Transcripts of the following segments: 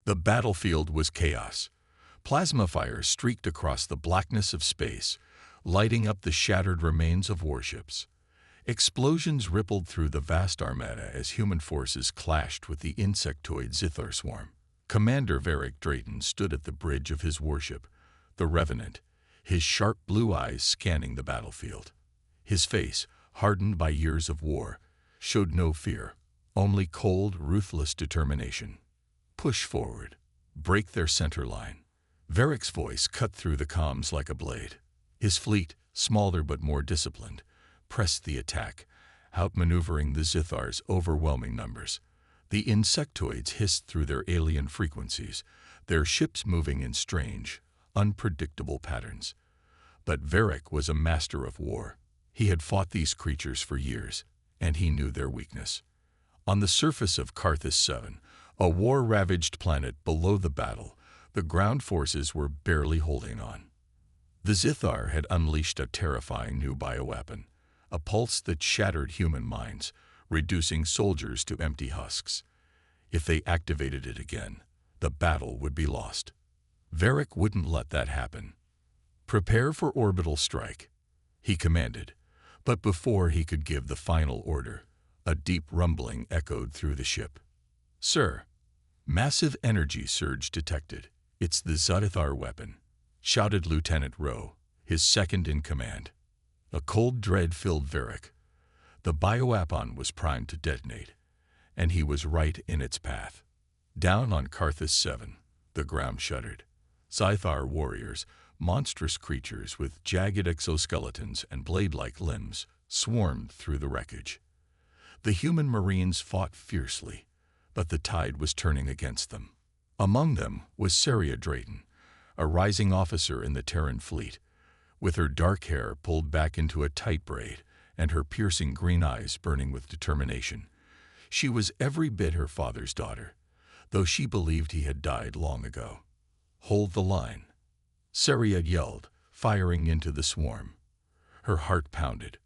The battlefield was chaos. Plasma fire streaked across the blackness of space, lighting up the shattered remains of warships. Explosions rippled through the vast armada as human forces clashed with the insectoid Zithar swarm. Commander Varric Drayton stood at the bridge of his warship, the Revenant, his sharp blue eyes scanning the battlefield. His face, hardened by years of war, showed no fear, only cold, ruthless determination. Push forward. Break their center line. Varric's voice cut through the comms like a blade. His fleet, smaller but more disciplined, pressed the attack, outmaneuvering the Zithar's overwhelming numbers. The insectoids hissed through their alien frequencies, their ships moving in strange, unpredictable patterns. But Varric was a master of war. He had fought these creatures for years, and he knew their weakness. On the surface of Carthus 7, a war-ravaged planet below the battle, the ground forces were barely holding on. The Zithar had unleashed a terrifying new bioweapon, a pulse that shattered human minds, reducing soldiers to empty husks. If they activated it again, the battle would be lost. Varric wouldn't let that happen. "Prepare for orbital strike," he commanded, but before he could give the final order, a deep rumbling echoed through the ship. "Sir." Massive energy surge detected. "It's the Zithar weapon," shouted Lieutenant Rowe, his second in command. A cold dread filled Varric. The bioweapon was primed to detonate, and he was right in its path. Down on Carthus 7, the ground shuddered. Zithar warriors, monstrous creatures with jagged exoskeletons and blade-like limbs, swarmed through the wreckage. The human marines fought fiercely, but the tide was turning against them. Among them was Saria Drayton, a rising officer in the Terran fleet, with her dark hair pulled back into a tight braid and her piercing green eyes burning with determination. She was every bit her father's daughter, though she believed he had died long ago. "Hold the line," Saria yelled, firing into the swarm. Her heart pounded.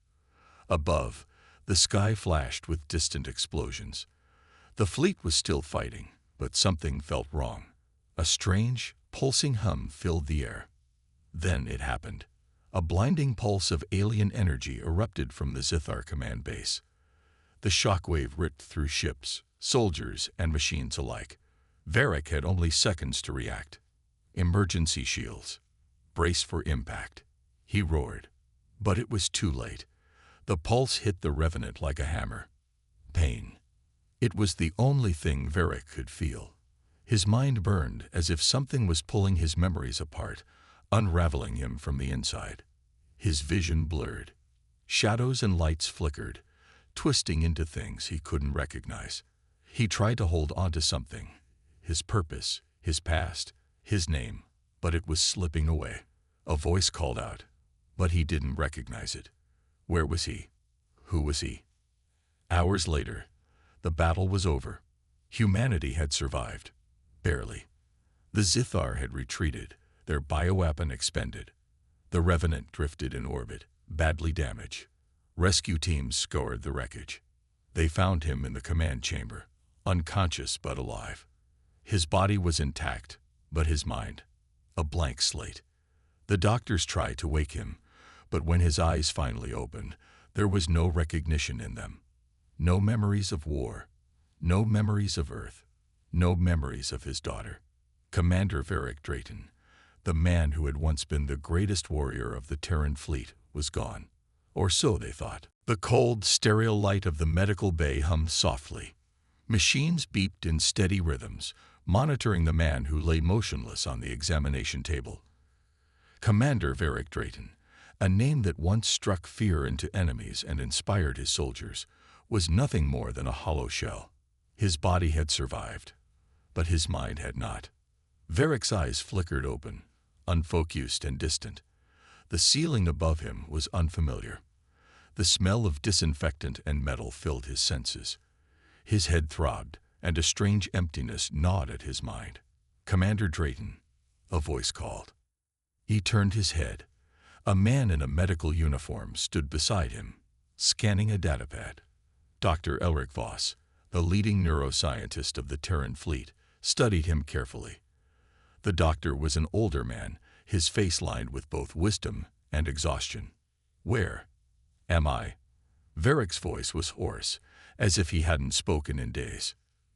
Above, the sky flashed with distant explosions. The fleet was still fighting, but something felt wrong. A strange, pulsing hum filled the air. Then it happened. A blinding pulse of alien energy erupted from the Zithar command base. The shockwave ripped through ships, soldiers, and machines alike. Varric had only seconds to react. "Emergency shields. Brace for impact," he roared. But it was too late. The pulse hit the Revenant like a hammer. Pain. It was the only thing Varric could feel. His mind burned as if something was pulling his memories apart, unraveling him from the inside. His vision blurred. Shadows and lights flickered, twisting into things he couldn't recognize. He tried to hold on to something, his purpose, his past, his name, but it was slipping away. A voice called out, but he didn't recognize it. Where was he? Who was he? Hours later, the battle was over. Humanity had survived. Barely. The Zithar had retreated, their bioweapon expended. The Revenant drifted in orbit, badly damaged. Rescue teams scoured the wreckage. They found him in the command chamber, unconscious but alive. His body was intact, but his mind, a blank slate. The doctors tried to wake him, but when his eyes finally opened, there was no recognition in them. No memories of war, no memories of Earth, no memories of his daughter. Commander Varric Drayton, the man who had once been the greatest warrior of the Terran fleet, was gone. Or so they thought. The cold, sterile light of the medical bay hummed softly. Machines beeped in steady rhythms, monitoring the man who lay motionless on the examination table. Commander Varric Drayton, a name that once struck fear into enemies and inspired his soldiers, was nothing more than a hollow shell. His body had survived, but his mind had not. Varric's eyes flickered open, unfocused and distant. The ceiling above him was unfamiliar. The smell of disinfectant and metal filled his senses. His head throbbed, and a strange emptiness gnawed at his mind. "Commander Drayton," a voice called. He turned his head. A man in a medical uniform stood beside him, scanning a datapad. Dr. Elric Voss, the leading neuroscientist of the Terran fleet, studied him carefully. The doctor was an older man, his face lined with both wisdom and exhaustion. "Where am I?" Varric's voice was hoarse, as if he hadn't spoken in days.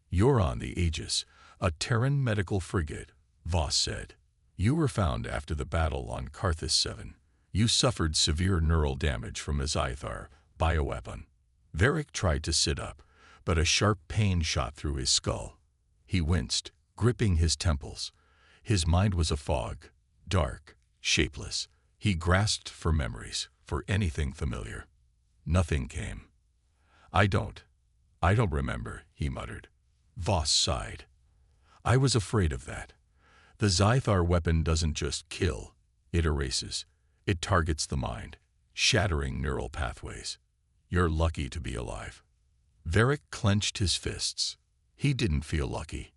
"You're on the Aegis, a Terran medical frigate," Voss said. "You were found after the battle on Carthus 7. You suffered severe neural damage from a Sci-fi bioweapon." Varric tried to sit up, but a sharp pain shot through his skull. He winced, gripping his temples. His mind was a fog, dark, shapeless. He grasped for memories, for anything familiar. Nothing came. I don't remember," he muttered. Voss sighed. "I was afraid of that. The Zythar weapon doesn't just kill, it erases. It targets the mind, shattering neural pathways. You're lucky to be alive." Varric clenched his fists. He didn't feel lucky.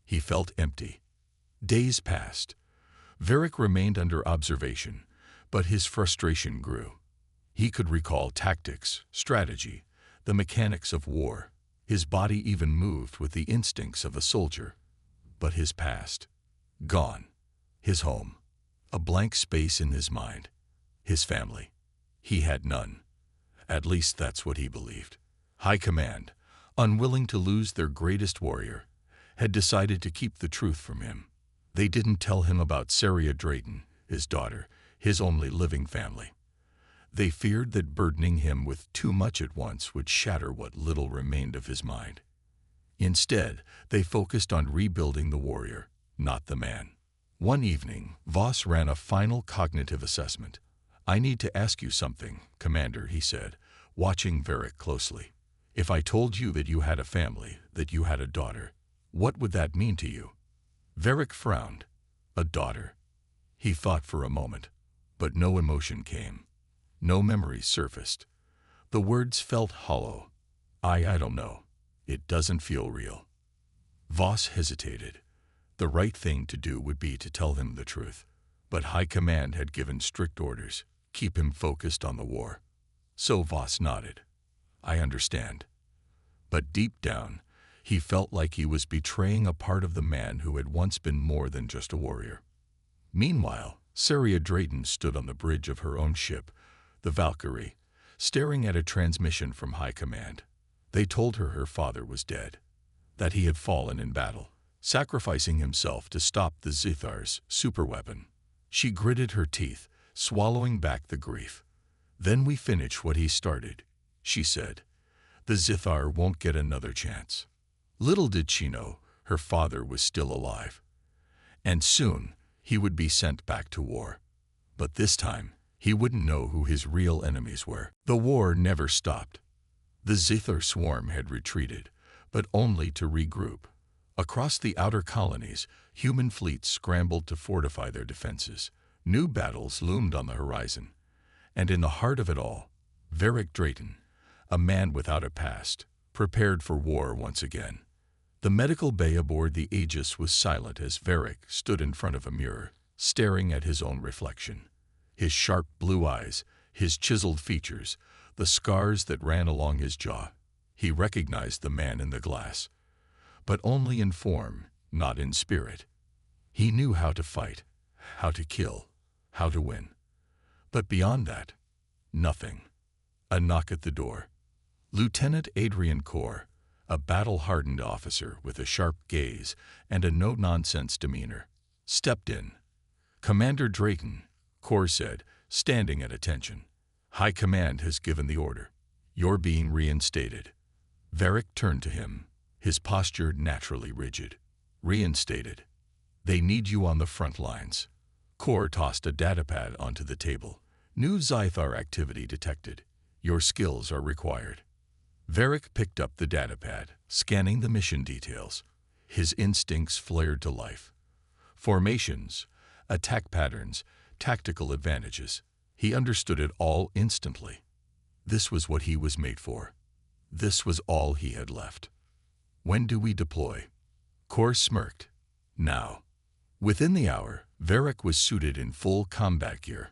He felt empty. Days passed. Varric remained under observation, but his frustration grew. He could recall tactics, strategy, the mechanics of war. His body even moved with the instincts of a soldier. But his past, gone. His home, a blank space in his mind. His family, he had none. At least that's what he believed. High Command, unwilling to lose their greatest warrior, had decided to keep the truth from him. They didn't tell him about Saria Drayton, his daughter, his only living family. They feared that burdening him with too much at once would shatter what little remained of his mind. Instead, they focused on rebuilding the warrior, not the man. One evening, Voss ran a final cognitive assessment. "I need to ask you something, Commander," he said, watching Varric closely. "If I told you that you had a family, that you had a daughter, what would that mean to you?" Varric frowned. "A daughter." He thought for a moment, but no emotion came. No memories surfaced. The words felt hollow. I don't know. It doesn't feel real." Voss hesitated. The right thing to do would be to tell him the truth. But High Command had given strict orders, keep him focused on the war. So Voss nodded. "I understand." But deep down, he felt like he was betraying a part of the man who had once been more than just a warrior. Meanwhile, Saria Drayton stood on the bridge of her own ship, the Valkyrie, staring at a transmission from High Command. They told her her father was dead, that he had fallen in battle, sacrificing himself to stop the Zithar's superweapon. She gritted her teeth, swallowing back the grief. "Then we finish what he started," she said. "The Zithar won't get another chance." Little did she know, her father was still alive. And soon, he would be sent back to war. But this time, he wouldn't know who his real enemies were. The war never stopped. The Zithar swarm had retreated, but only to regroup. Across the outer colonies, human fleets scrambled to fortify their defenses. New battles loomed on the horizon. And in the heart of it all, Varric Drayton, a man without a past, prepared for war once again. The medical bay aboard the Aegis was silent as Varric stood in front of a mirror, staring at his own reflection. His sharp blue eyes, his chiseled features, the scars that ran along his jaw. He recognized the man in the glass, but only in form, not in spirit. He knew how to fight, how to kill, how to win. But beyond that, nothing. A knock at the door. Lieutenant Adrian Corr, a battle-hardened officer with a sharp gaze and a no-nonsense demeanor, stepped in. "Commander Drayton," Corr said, standing at attention. "High Command has given the order. You're being reinstated." Varric turned to him, his posture naturally rigid. "Reinstated? They need you on the front lines." Corr tossed a datapad onto the table. "New Zythar activity detected. Your skills are required." Varric picked up the datapad, scanning the mission details. His instincts flared to life. Formations, attack patterns, tactical advantages. He understood it all instantly. This was what he was made for. This was all he had left. "When do we deploy?" Corr smirked. "Now." Within the hour, Varric was suited in full combat gear.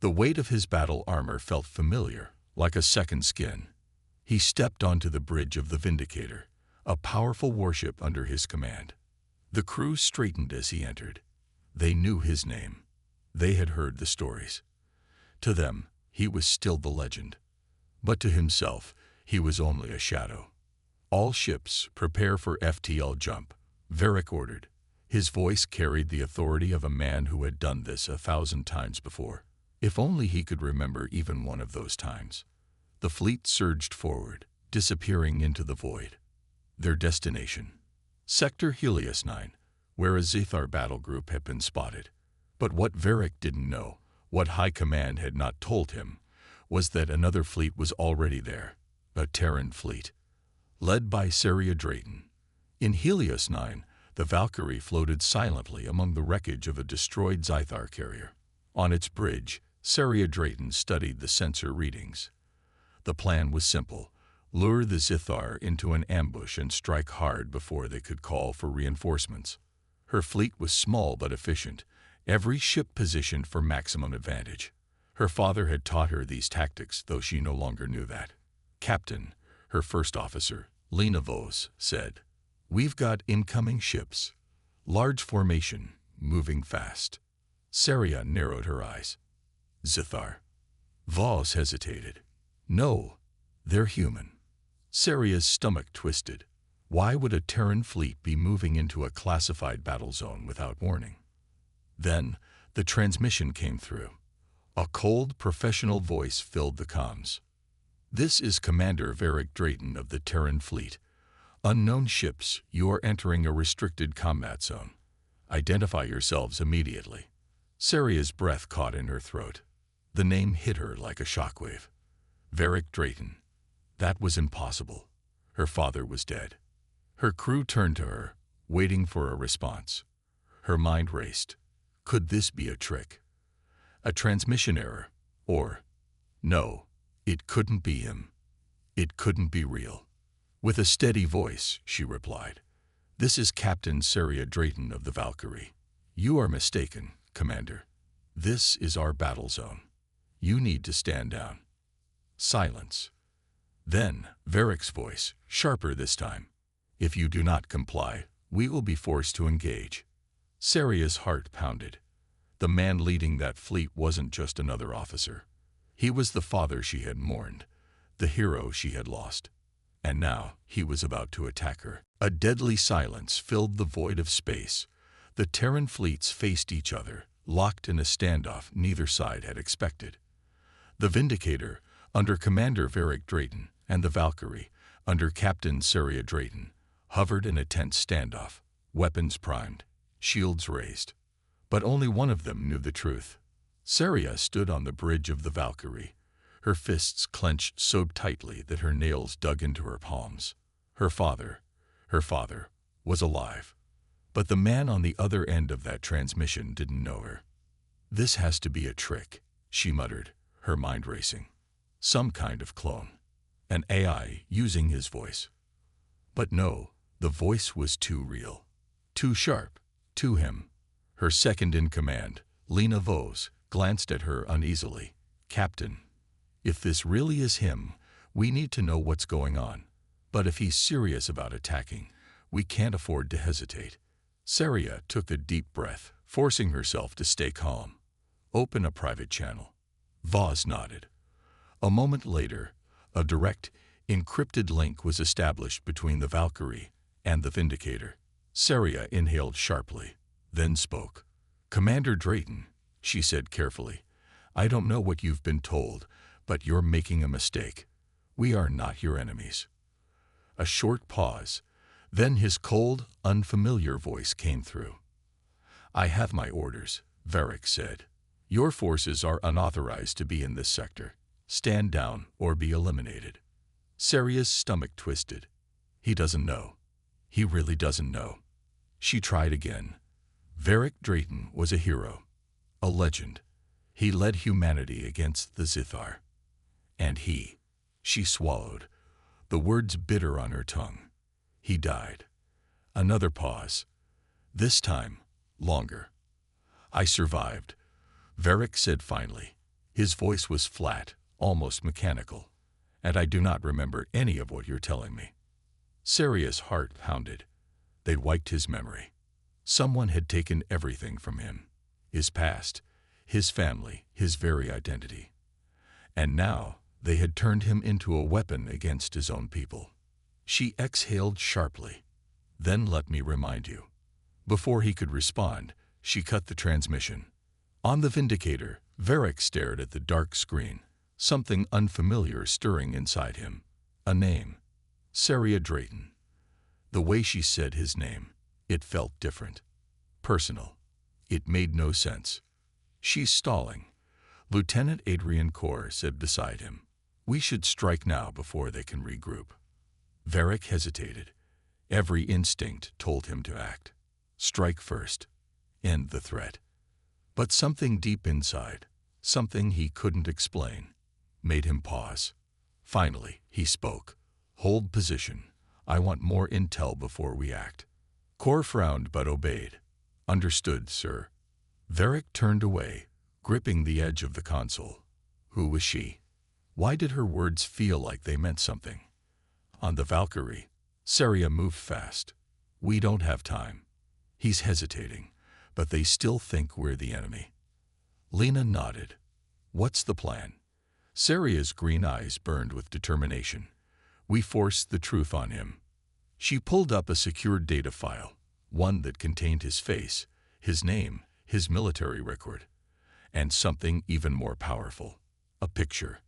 The weight of his battle armor felt familiar, like a second skin. He stepped onto the bridge of the Vindicator, a powerful warship under his command. The crew straightened as he entered. They knew his name. They had heard the stories. To them, he was still the legend. But to himself, he was only a shadow. "All ships, prepare for FTL jump," Varric ordered. His voice carried the authority of a man who had done this 1,000 times before. If only he could remember even one of those times. The fleet surged forward, disappearing into the void. Their destination: Sector Helios 9, where a Zethar battle group had been spotted. But what Varric didn't know, what High Command had not told him, was that another fleet was already there, a Terran fleet, led by Saria Drayton. In Helios 9, the Valkyrie floated silently among the wreckage of a destroyed Zethar carrier. On its bridge, Saria Drayton studied the sensor readings. The plan was simple: lure the Zethar into an ambush and strike hard before they could call for reinforcements. Her fleet was small but efficient, every ship positioned for maximum advantage. Her father had taught her these tactics, though she no longer knew that. "Captain," her first officer, Lena Vos, said, "we've got incoming ships. Large formation, moving fast." Saria narrowed her eyes. "Zethar?" Vos hesitated. "No, they're human." Saria's stomach twisted. Why would a Terran fleet be moving into a classified battle zone without warning? Then, the transmission came through. A cold, professional voice filled the comms. "This is Commander Varric Drayton of the Terran fleet. Unknown ships, you are entering a restricted combat zone. Identify yourselves immediately." Saria's breath caught in her throat. The name hit her like a shockwave. Varric Drayton. That was impossible. Her father was dead. Her crew turned to her, waiting for a response. Her mind raced. Could this be a trick? A transmission error? Or, no, it couldn't be him. It couldn't be real. With a steady voice, she replied, "This is Captain Saria Drayton of the Valkyrie. You are mistaken, Commander. This is our battle zone. You need to stand down." Silence. Then, Varric's voice, sharper this time. "If you do not comply, we will be forced to engage." Saria's heart pounded. The man leading that fleet wasn't just another officer. He was the father she had mourned, the hero she had lost. And now he was about to attack her. A deadly silence filled the void of space. The Terran fleets faced each other, locked in a standoff neither side had expected. The Vindicator, under Commander Varric Drayton, and the Valkyrie, under Captain Saria Drayton, hovered in a tense standoff, weapons primed, shields raised. But only one of them knew the truth. Saria stood on the bridge of the Valkyrie, her fists clenched so tightly that her nails dug into her palms. Her father, was alive. But the man on the other end of that transmission didn't know her. "This has to be a trick," she muttered, her mind racing. "Some kind of clone. An AI using his voice." But no, the voice was too real. Too sharp. Too him. Her second-in-command, Lena Vos, glanced at her uneasily. "Captain, if this really is him, we need to know what's going on. But if he's serious about attacking, we can't afford to hesitate." Saria took a deep breath, forcing herself to stay calm. "Open a private channel." Vos nodded. A moment later, a direct, encrypted link was established between the Valkyrie and the Vindicator. Saria inhaled sharply, then spoke. "Commander Drayton," she said carefully, "I don't know what you've been told, but you're making a mistake. We are not your enemies." A short pause, then his cold, unfamiliar voice came through. "I have my orders," Varric said. "Your forces are unauthorized to be in this sector. Stand down or be eliminated." Saria's stomach twisted. He doesn't know. He really doesn't know. She tried again. Varric Drayton was a hero, a legend. He led humanity against the Zethar. And she swallowed, the words bitter on her tongue. He died. Another pause. This time, longer. "I survived," Varric said finally. His voice was flat, almost mechanical. "And I do not remember any of what you're telling me." Saria's heart pounded. They'd wiped his memory. Someone had taken everything from him. His past, his family, his very identity. And now they had turned him into a weapon against his own people. She exhaled sharply. Then let me remind you. Before he could respond, she cut the transmission. On the Vindicator, Varric stared at the dark screen, something unfamiliar stirring inside him. A name. Saria Drayton. The way she said his name, it felt different. Personal. It made no sense. She's stalling. Lieutenant Adrian Corr said beside him. We should strike now before they can regroup. Varric hesitated. Every instinct told him to act. Strike first. End the threat. But something deep inside, something he couldn't explain, made him pause. Finally, he spoke. Hold position. I want more intel before we act. Corr frowned but obeyed. Understood, sir. Varric turned away, gripping the edge of the console. Who was she? Why did her words feel like they meant something? On the Valkyrie, Saria moved fast. We don't have time. He's hesitating, but they still think we're the enemy. Lena nodded. What's the plan? Saria's green eyes burned with determination. We forced the truth on him. She pulled up a secured data file, one that contained his face, his name, his military record, and something even more powerful, a picture.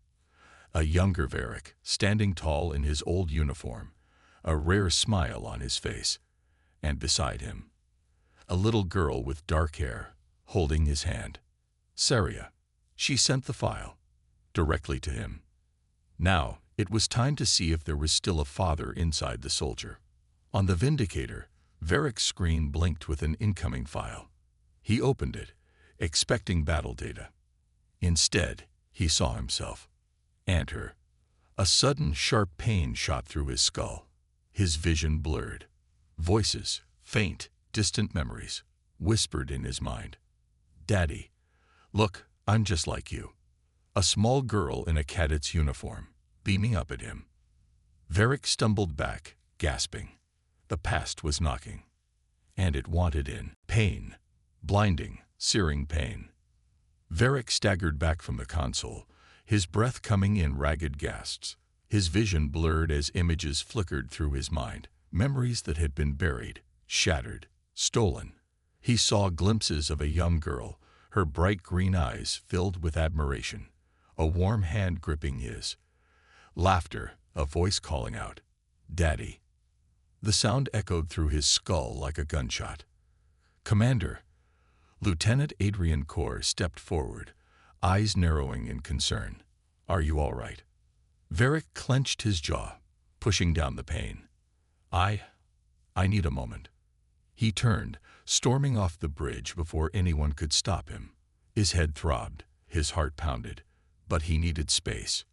A younger Varric, standing tall in his old uniform, a rare smile on his face, and beside him, a little girl with dark hair, holding his hand. Saria. She sent the file, directly to him. Now, it was time to see if there was still a father inside the soldier. On the Vindicator, Varric's screen blinked with an incoming file. He opened it, expecting battle data. Instead, he saw himself. And her. A sudden sharp pain shot through his skull. His vision blurred. Voices, faint, distant memories, whispered in his mind. Daddy, look, I'm just like you. A small girl in a cadet's uniform, beaming up at him. Varric stumbled back, gasping. The past was knocking. And it wanted in. Pain. Blinding, searing pain. Varric staggered back from the console, his breath coming in ragged gasps. His vision blurred as images flickered through his mind, memories that had been buried, shattered, stolen. He saw glimpses of a young girl, her bright green eyes filled with admiration, a warm hand gripping his. Laughter, a voice calling out, Daddy. The sound echoed through his skull like a gunshot. Commander. Lieutenant Adrian Corr stepped forward, eyes narrowing in concern. Are you all right? Varric clenched his jaw, pushing down the pain. I need a moment. He turned, storming off the bridge before anyone could stop him. His head throbbed, his heart pounded, but he needed space.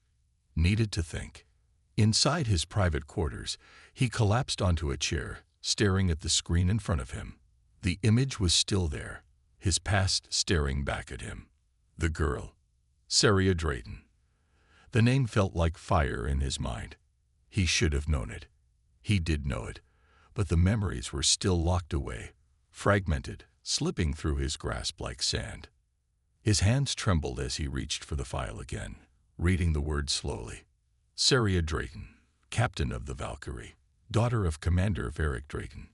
Needed to think. Inside his private quarters, he collapsed onto a chair, staring at the screen in front of him. The image was still there, his past staring back at him. The girl, Saria Drayton. The name felt like fire in his mind. He should have known it. He did know it, but the memories were still locked away, fragmented, slipping through his grasp like sand. His hands trembled as he reached for the file again, reading the words slowly. Saria Drayton, captain of the Valkyrie, daughter of Commander Varric Drayton.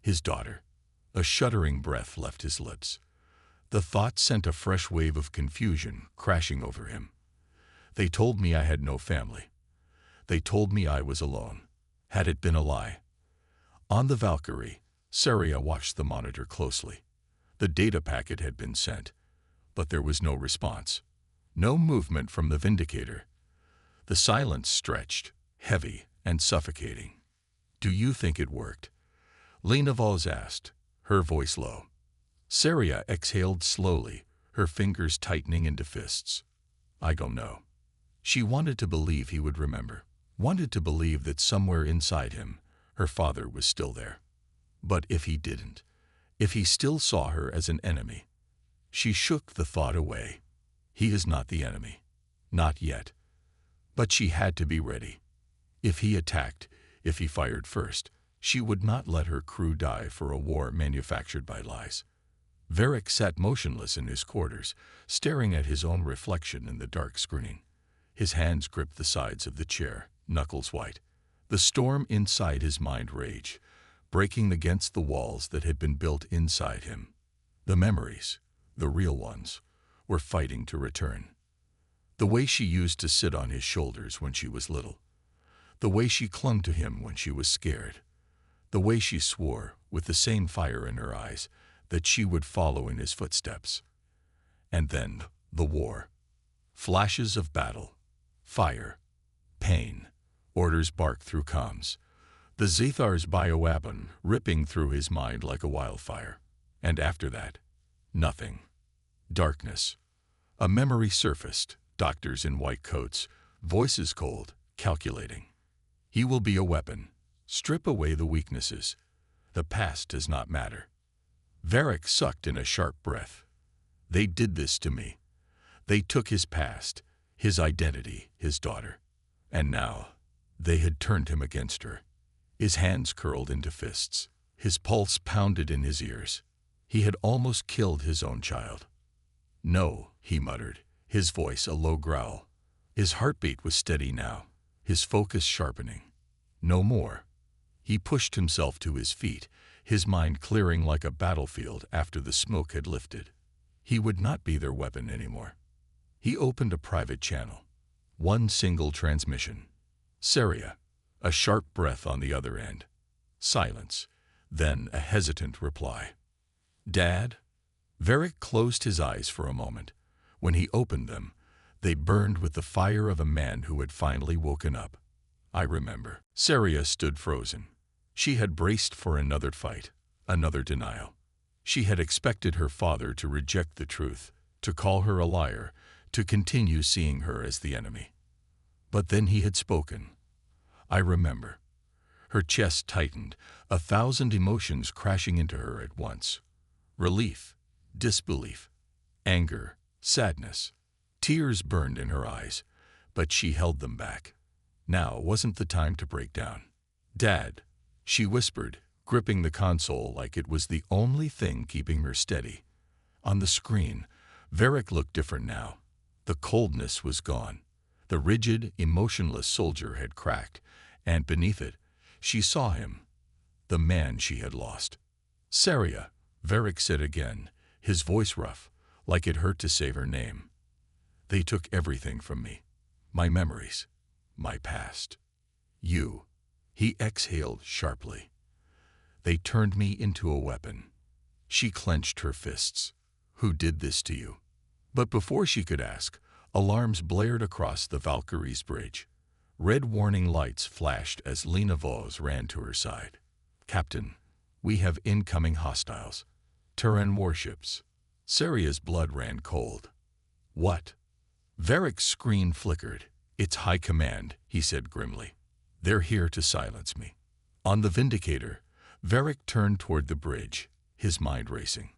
His daughter. A shuddering breath left his lips. The thought sent a fresh wave of confusion crashing over him. They told me I had no family. They told me I was alone. Had it been a lie? On the Valkyrie, Saria watched the monitor closely. The data packet had been sent, but there was no response. No movement from the Vindicator. The silence stretched, heavy and suffocating. Do you think it worked? Lena Voss asked, her voice low. Saria exhaled slowly, her fingers tightening into fists. I don't know. She wanted to believe he would remember, wanted to believe that somewhere inside him, her father was still there. But if he didn't, if he still saw her as an enemy, she shook the thought away. He is not the enemy. Not yet. But she had to be ready. If he attacked, if he fired first, She would not let her crew die for a war manufactured by lies. Varric sat motionless in his quarters, staring at his own reflection in the dark screen. His hands gripped the sides of the chair, knuckles white. The storm inside his mind raged, breaking against the walls that had been built inside him. The memories, the real ones, were fighting to return. The way she used to sit on his shoulders when she was little. The way she clung to him when she was scared. The way she swore, with the same fire in her eyes, that she would follow in his footsteps. And then, the war. Flashes of battle. Fire. Pain. Orders barked through comms. The Zathar's bioweapon ripping through his mind like a wildfire. And after that, nothing. Darkness. A memory surfaced, doctors in white coats, voices cold, calculating. He will be a weapon. Strip away the weaknesses. The past does not matter. Varric sucked in a sharp breath. They did this to me. They took his past, his identity, his daughter. And now, they had turned him against her. His hands curled into fists. His pulse pounded in his ears. He had almost killed his own child. No, he muttered, his voice a low growl. His heartbeat was steady now, his focus sharpening. No more. He pushed himself to his feet, his mind clearing like a battlefield after the smoke had lifted. He would not be their weapon anymore. He opened a private channel. One single transmission. Saria. A sharp breath on the other end. Silence. Then a hesitant reply. Dad? Varric closed his eyes for a moment. When he opened them, they burned with the fire of a man who had finally woken up. I remember. Saria stood frozen. She had braced for another fight, another denial. She had expected her father to reject the truth, to call her a liar, to continue seeing her as the enemy. But then he had spoken. I remember. Her chest tightened, 1,000 emotions crashing into her at once. Relief, disbelief, anger, sadness. Tears burned in her eyes, but she held them back. Now wasn't the time to break down. Dad, she whispered, gripping the console like it was the only thing keeping her steady. On the screen, Varric looked different now. The coldness was gone. The rigid, emotionless soldier had cracked, and beneath it, she saw him, the man she had lost. Saria, Varric said again, his voice rough, like it hurt to say her name. They took everything from me. My memories. My past. You. He exhaled sharply. They turned me into a weapon. She clenched her fists. Who did this to you? But before she could ask, alarms blared across the Valkyrie's bridge. Red warning lights flashed as Lena Vos ran to her side. Captain, we have incoming hostiles. Terran warships. Saria's blood ran cold. What? Varric's screen flickered. It's High Command, he said grimly. They're here to silence me. On the Vindicator, Varric turned toward the bridge, his mind racing.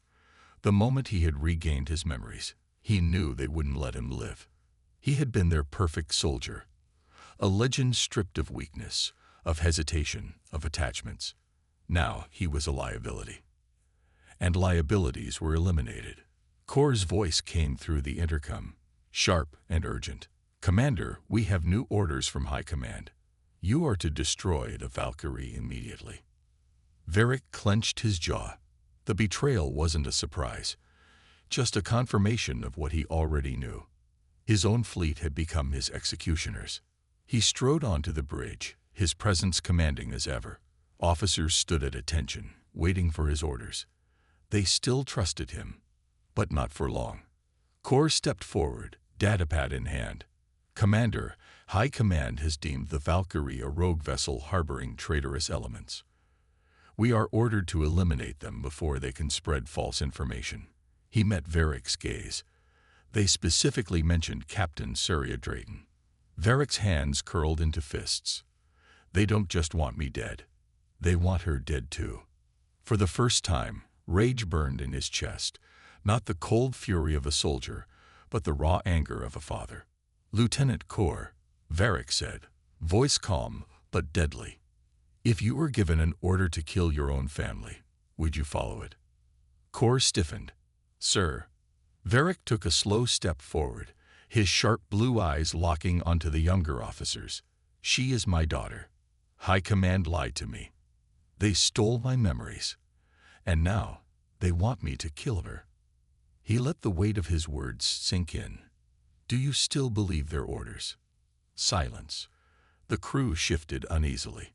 The moment he had regained his memories, he knew they wouldn't let him live. He had been their perfect soldier. A legend stripped of weakness, of hesitation, of attachments. Now he was a liability. And liabilities were eliminated. Kor's voice came through the intercom, sharp and urgent. Commander, we have new orders from High Command. You are to destroy the Valkyrie immediately. Varric clenched his jaw. The betrayal wasn't a surprise, just a confirmation of what he already knew. His own fleet had become his executioners. He strode onto the bridge, his presence commanding as ever. Officers stood at attention, waiting for his orders. They still trusted him, but not for long. Kor stepped forward, datapad in hand. Commander, High Command has deemed the Valkyrie a rogue vessel harboring traitorous elements. We are ordered to eliminate them before they can spread false information. He met Varric's gaze. They specifically mentioned Captain Saria Drayton. Varric's hands curled into fists. They don't just want me dead. They want her dead too. For the first time, rage burned in his chest, not the cold fury of a soldier, but the raw anger of a father. Lieutenant Kor, Varric said, voice calm but deadly. If you were given an order to kill your own family, would you follow it? Kor stiffened. Sir. Varric took a slow step forward, his sharp blue eyes locking onto the younger officers. She is my daughter. High Command lied to me. They stole my memories. And now they want me to kill her. He let the weight of his words sink in. Do you still believe their orders? Silence. The crew shifted uneasily.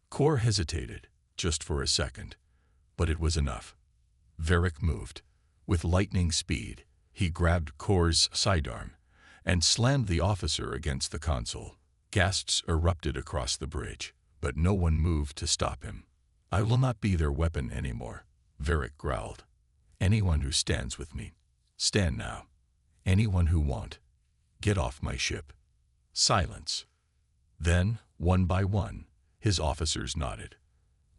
Kor hesitated, just for a second, but it was enough. Varric moved. With lightning speed, he grabbed Kor's sidearm and slammed the officer against the console. Gasps erupted across the bridge, but no one moved to stop him. I will not be their weapon anymore, Varric growled. Anyone who stands with me, stand now. Anyone who won't, get off my ship. Silence. Then, one by one, his officers nodded.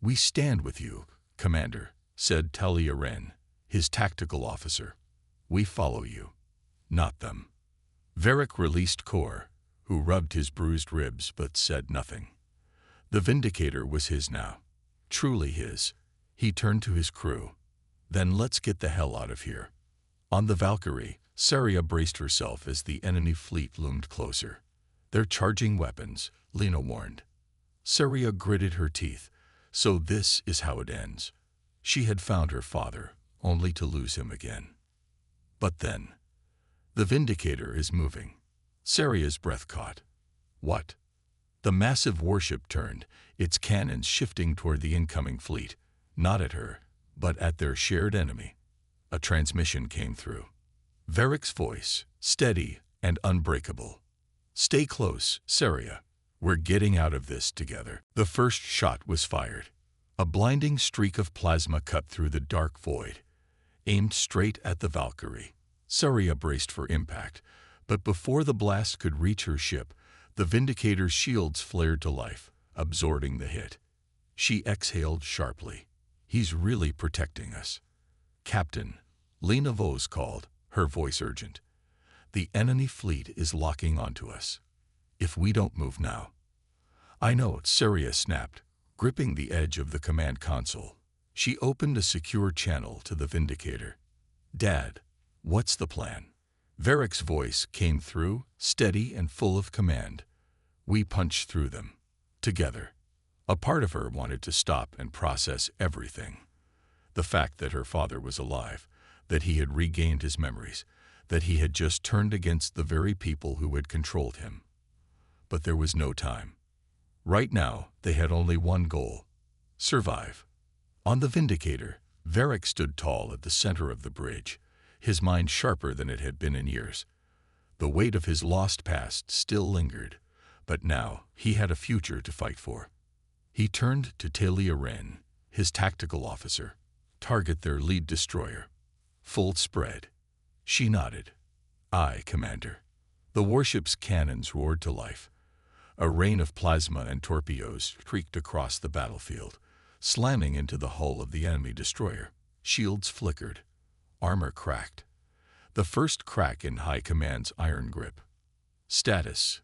We stand with you, Commander, said Talia Wren, his tactical officer. We follow you, not them. Varric released Kor, who rubbed his bruised ribs but said nothing. The Vindicator was his now. Truly his. He turned to his crew. Then let's get the hell out of here. On the Valkyrie, Saria braced herself as the enemy fleet loomed closer. They're charging weapons, Lena warned. Saria gritted her teeth. So this is how it ends. She had found her father, only to lose him again. But then, the Vindicator is moving. Saria's breath caught. What? The massive warship turned, its cannons shifting toward the incoming fleet, not at her, but at their shared enemy. A transmission came through. Varric's voice, steady and unbreakable. Stay close, Saria. We're getting out of this together. The first shot was fired. A blinding streak of plasma cut through the dark void, aimed straight at the Valkyrie. Saria braced for impact, but before the blast could reach her ship, the Vindicator's shields flared to life, absorbing the hit. She exhaled sharply. He's really protecting us. Captain, Lena Vos called, her voice urgent. The enemy fleet is locking onto us. If we don't move now. I know, Saria snapped, gripping the edge of the command console. She opened a secure channel to the Vindicator. Dad, what's the plan? Varric's voice came through, steady and full of command. We punched through them. Together. A part of her wanted to stop and process everything. The fact that her father was alive, that he had regained his memories, that he had just turned against the very people who had controlled him. But there was no time. Right now, they had only one goal: survive. On the Vindicator, Varric stood tall at the center of the bridge, his mind sharper than it had been in years. The weight of his lost past still lingered, but now he had a future to fight for. He turned to Talia Wren, his tactical officer. Target their lead destroyer. Full spread. She nodded. Aye, Commander. The warship's cannons roared to life. A rain of plasma and torpedoes streaked across the battlefield, slamming into the hull of the enemy destroyer. Shields flickered. Armor cracked. The first crack in High Command's iron grip. Status?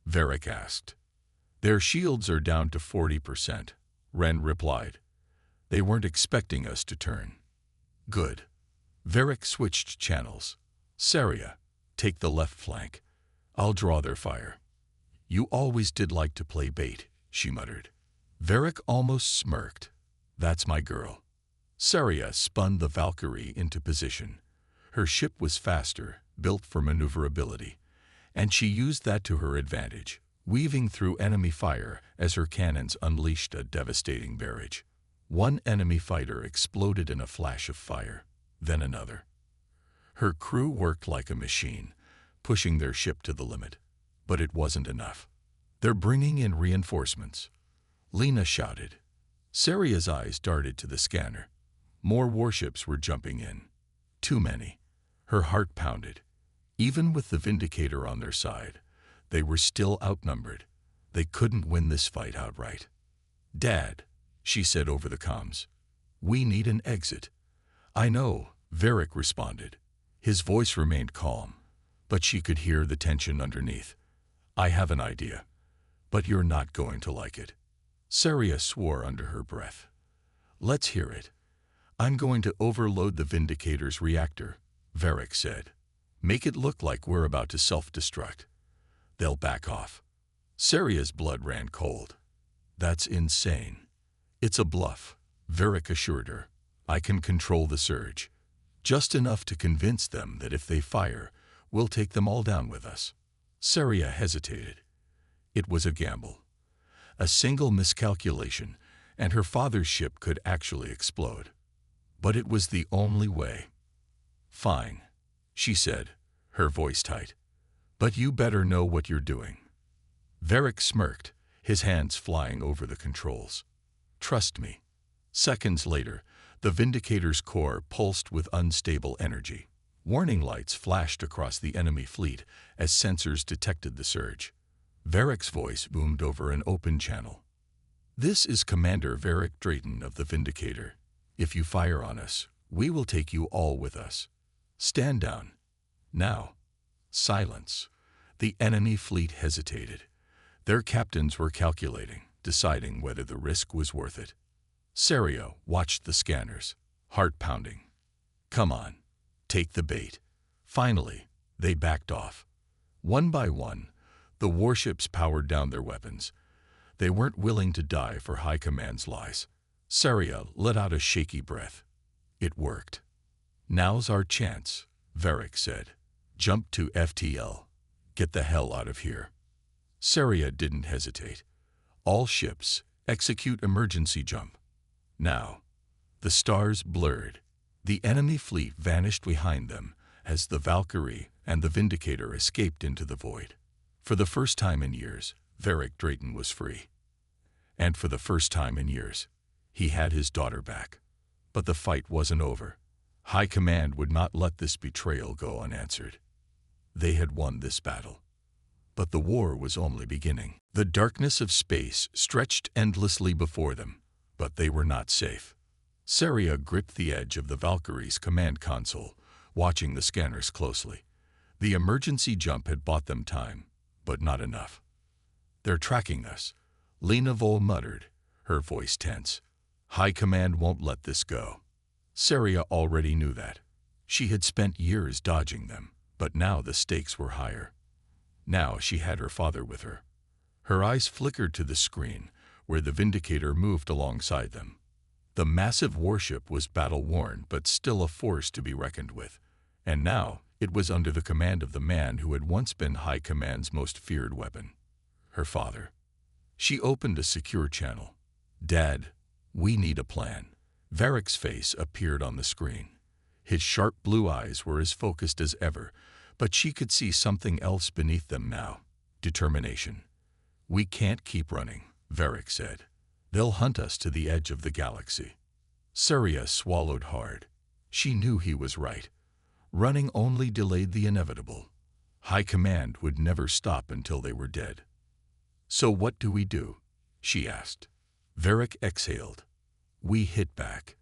Varric asked. Their shields are down to 40%, Wren replied. They weren't expecting us to turn. Good. Varric switched channels. Saria, take the left flank. I'll draw their fire. You always did like to play bait, she muttered. Varric almost smirked. That's my girl. Saria spun the Valkyrie into position. Her ship was faster, built for maneuverability, and she used that to her advantage, weaving through enemy fire as her cannons unleashed a devastating barrage. One enemy fighter exploded in a flash of fire, then another. Her crew worked like a machine, pushing their ship to the limit. But it wasn't enough. They're bringing in reinforcements, Lena shouted. Saria's eyes darted to the scanner. More warships were jumping in. Too many. Her heart pounded. Even with the Vindicator on their side, they were still outnumbered. They couldn't win this fight outright. Dad, she said over the comms, we need an exit. I know, Varric responded. His voice remained calm, but she could hear the tension underneath. I have an idea, but you're not going to like it. Saria swore under her breath. Let's hear it. I'm going to overload the Vindicator's reactor, Varric said. Make it look like we're about to self-destruct. They'll back off. Saria's blood ran cold. That's insane. It's a bluff, Varric assured her. I can control the surge. Just enough to convince them that if they fire, we'll take them all down with us. Saria hesitated. It was a gamble. A single miscalculation, and her father's ship could actually explode. But it was the only way. Fine, she said, her voice tight. But you better know what you're doing. Varric smirked, his hands flying over the controls. Trust me. Seconds later, the Vindicator's core pulsed with unstable energy. Warning lights flashed across the enemy fleet as sensors detected the surge. Varric's voice boomed over an open channel. This is Commander Varric Drayton of the Vindicator. If you fire on us, we will take you all with us. Stand down. Now. Silence. The enemy fleet hesitated. Their captains were calculating, deciding whether the risk was worth it. Saria watched the scanners, heart pounding. Come on. Take the bait. Finally, they backed off. One by one, the warships powered down their weapons. They weren't willing to die for High Command's lies. Saria let out a shaky breath. It worked. Now's our chance, Varric said. Jump to FTL. Get the hell out of here. Saria didn't hesitate. All ships, execute emergency jump. Now. The stars blurred. The enemy fleet vanished behind them as the Valkyrie and the Vindicator escaped into the void. For the first time in years, Varric Drayton was free. And for the first time in years, he had his daughter back. But the fight wasn't over. High Command would not let this betrayal go unanswered. They had won this battle. But the war was only beginning. The darkness of space stretched endlessly before them, but they were not safe. Saria gripped the edge of the Valkyrie's command console, watching the scanners closely. The emergency jump had bought them time, but not enough. They're tracking us, Lena Vol muttered, her voice tense. High Command won't let this go. Saria already knew that. She had spent years dodging them, but now the stakes were higher. Now she had her father with her. Her eyes flickered to the screen, where the Vindicator moved alongside them. The massive warship was battle-worn but still a force to be reckoned with, and now it was under the command of the man who had once been High Command's most feared weapon, her father. She opened a secure channel. Dad, we need a plan. Varric's face appeared on the screen. His sharp blue eyes were as focused as ever, but she could see something else beneath them now. Determination. We can't keep running, Varric said. They'll hunt us to the edge of the galaxy. Saria swallowed hard. She knew he was right. Running only delayed the inevitable. High Command would never stop until they were dead. So what do we do? She asked. Varric exhaled. We hit back.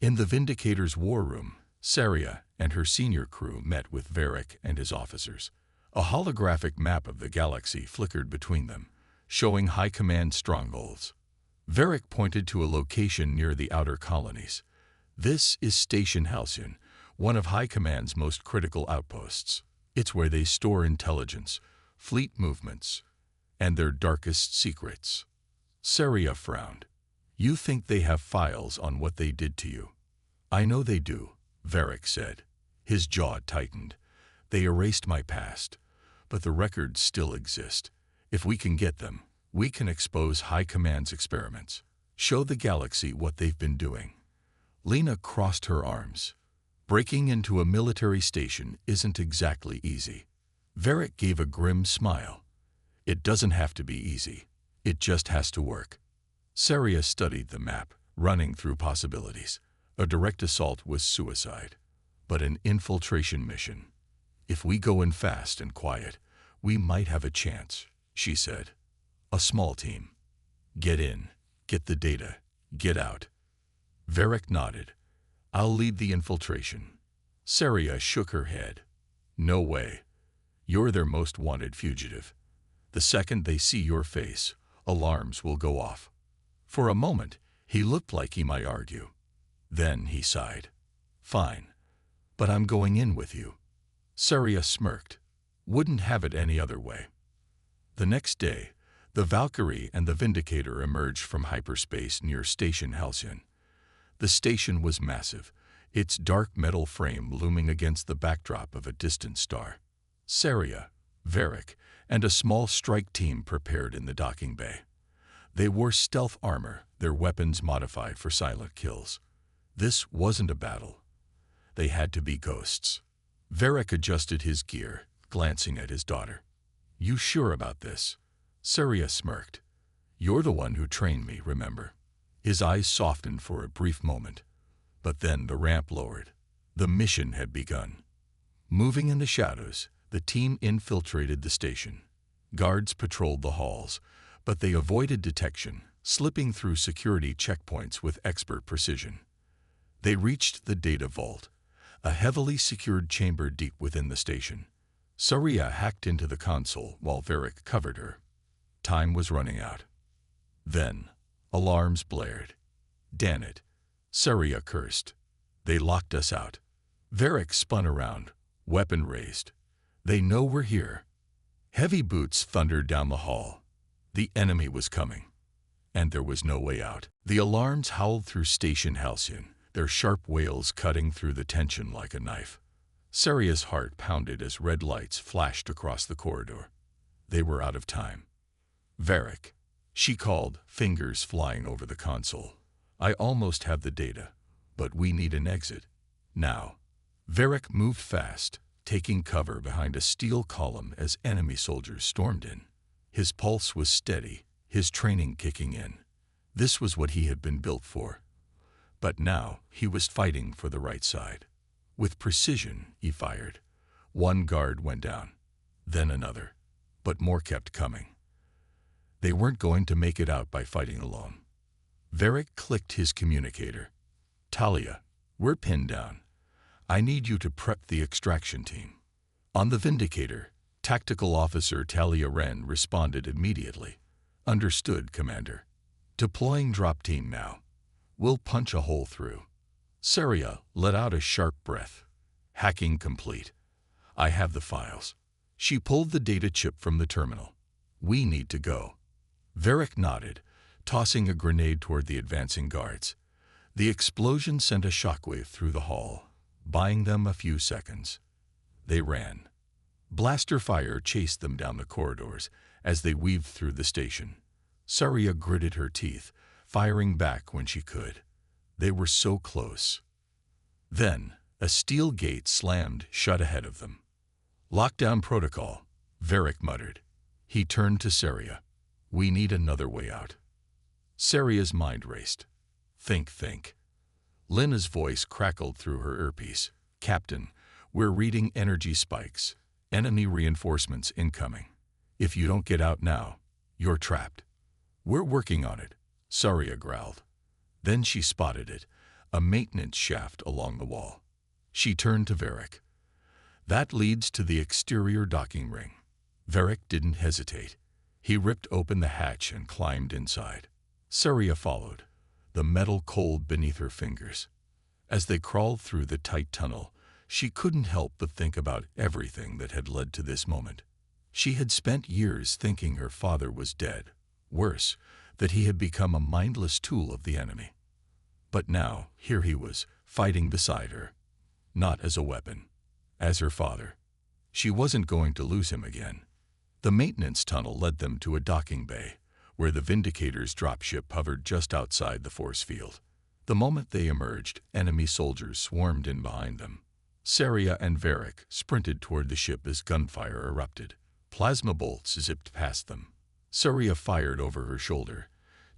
In the Vindicator's war room, Saria and her senior crew met with Varric and his officers. A holographic map of the galaxy flickered between them, showing High Command strongholds. Varric pointed to a location near the outer colonies. This is Station Halcyon, one of High Command's most critical outposts. It's where they store intelligence, fleet movements, and their darkest secrets. Saria frowned. You think they have files on what they did to you? I know they do, Varric said. His jaw tightened. They erased my past, but the records still exist. If we can get them, we can expose High Command's experiments. Show the galaxy what they've been doing. Lena crossed her arms. Breaking into a military station isn't exactly easy. Varric gave a grim smile. It doesn't have to be easy. It just has to work. Saria studied the map, running through possibilities. A direct assault was suicide, but an infiltration mission. If we go in fast and quiet, we might have a chance, she said. A small team. Get in, get the data, get out. Varric nodded. I'll lead the infiltration. Saria shook her head. No way. You're their most wanted fugitive. The second they see your face, alarms will go off. For a moment, he looked like he might argue. Then he sighed. Fine, but I'm going in with you. Saria smirked. Wouldn't have it any other way. The next day, the Valkyrie and the Vindicator emerged from hyperspace near Station Halcyon. The station was massive, its dark metal frame looming against the backdrop of a distant star. Saria, Varric, and a small strike team prepared in the docking bay. They wore stealth armor, their weapons modified for silent kills. This wasn't a battle. They had to be ghosts. Varric adjusted his gear, glancing at his daughter. You sure about this? Saria smirked. You're the one who trained me, remember? His eyes softened for a brief moment. But then the ramp lowered. The mission had begun. Moving in the shadows, the team infiltrated the station. Guards patrolled the halls, but they avoided detection, slipping through security checkpoints with expert precision. They reached the data vault, a heavily secured chamber deep within the station. Saria hacked into the console while Varric covered her. Time was running out. Then, alarms blared. Damn it, Saria cursed. They locked us out. Varric spun around, weapon raised. They know we're here. Heavy boots thundered down the hall. The enemy was coming, and there was no way out. The alarms howled through Station Halcyon, their sharp wails cutting through the tension like a knife. Saria's heart pounded as red lights flashed across the corridor. They were out of time. Varric, she called, fingers flying over the console. I almost have the data, but we need an exit. Now. Varric moved fast, taking cover behind a steel column as enemy soldiers stormed in. His pulse was steady, his training kicking in. This was what he had been built for. But now he was fighting for the right side. With precision, he fired. One guard went down, then another, but more kept coming. They weren't going to make it out by fighting alone. Varric clicked his communicator. Talia, we're pinned down. I need you to prep the extraction team. On the Vindicator, Tactical Officer Talia Wren responded immediately. Understood, Commander. Deploying drop team now. We'll punch a hole through. Saria let out a sharp breath. Hacking complete. I have the files. She pulled the data chip from the terminal. We need to go. Varric nodded, tossing a grenade toward the advancing guards. The explosion sent a shockwave through the hall, buying them a few seconds. They ran. Blaster fire chased them down the corridors as they weaved through the station. Saria gritted her teeth, firing back when she could. They were so close. Then, a steel gate slammed shut ahead of them. Lockdown protocol, Varric muttered. He turned to Saria. We need another way out. Saria's mind raced. Think. Lena's voice crackled through her earpiece. Captain, we're reading energy spikes. Enemy reinforcements incoming. If you don't get out now, you're trapped. We're working on it, Saria growled. Then she spotted it, a maintenance shaft along the wall. She turned to Varric. That leads to the exterior docking ring. Varric didn't hesitate. He ripped open the hatch and climbed inside. Saria followed, the metal cold beneath her fingers. As they crawled through the tight tunnel, she couldn't help but think about everything that had led to this moment. She had spent years thinking her father was dead. Worse, that he had become a mindless tool of the enemy. But now, here he was, fighting beside her. Not as a weapon, as her father. She wasn't going to lose him again. The maintenance tunnel led them to a docking bay, where the Vindicator's dropship hovered just outside the force field. The moment they emerged, enemy soldiers swarmed in behind them. Saria and Varric sprinted toward the ship as gunfire erupted. Plasma bolts zipped past them. Saria fired over her shoulder,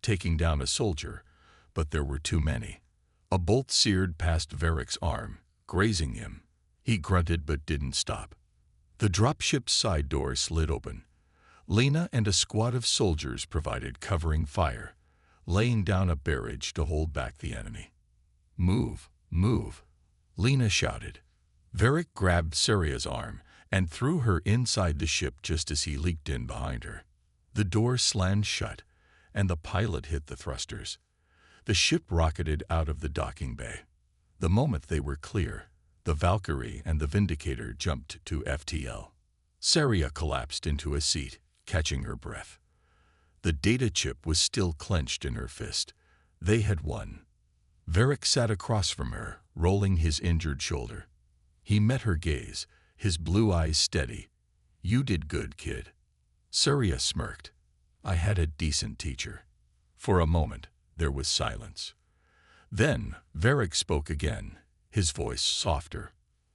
taking down a soldier, but there were too many. A bolt seared past Varric's arm, grazing him. He grunted but didn't stop. The dropship's side door slid open. Lena and a squad of soldiers provided covering fire, laying down a barrage to hold back the enemy. Move, Lena shouted. Varric grabbed Saria's arm and threw her inside the ship just as he leaped in behind her. The door slammed shut, and the pilot hit the thrusters. The ship rocketed out of the docking bay. The moment they were clear, the Valkyrie and the Vindicator jumped to FTL. Saria collapsed into a seat, catching her breath. The data chip was still clenched in her fist. They had won. Varric sat across from her, rolling his injured shoulder. He met her gaze, his blue eyes steady. "You did good, kid." Saria smirked. "I had a decent teacher." For a moment, there was silence. Then, Varric spoke again, his voice softer.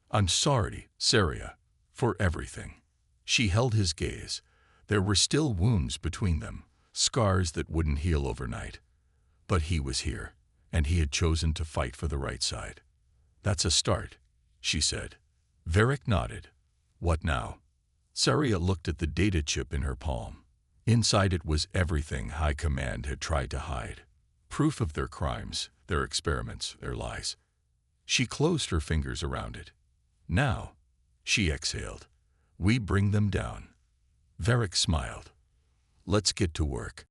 "I'm sorry, Saria, for everything." She held his gaze. There were still wounds between them, scars that wouldn't heal overnight. But he was here, and he had chosen to fight for the right side. "That's a start," she said. Varric nodded. "What now?" Saria looked at the data chip in her palm. Inside it was everything High Command had tried to hide. Proof of their crimes, their experiments, their lies. She closed her fingers around it. "Now," she exhaled, "we bring them down." Varric smiled. "Let's get to work."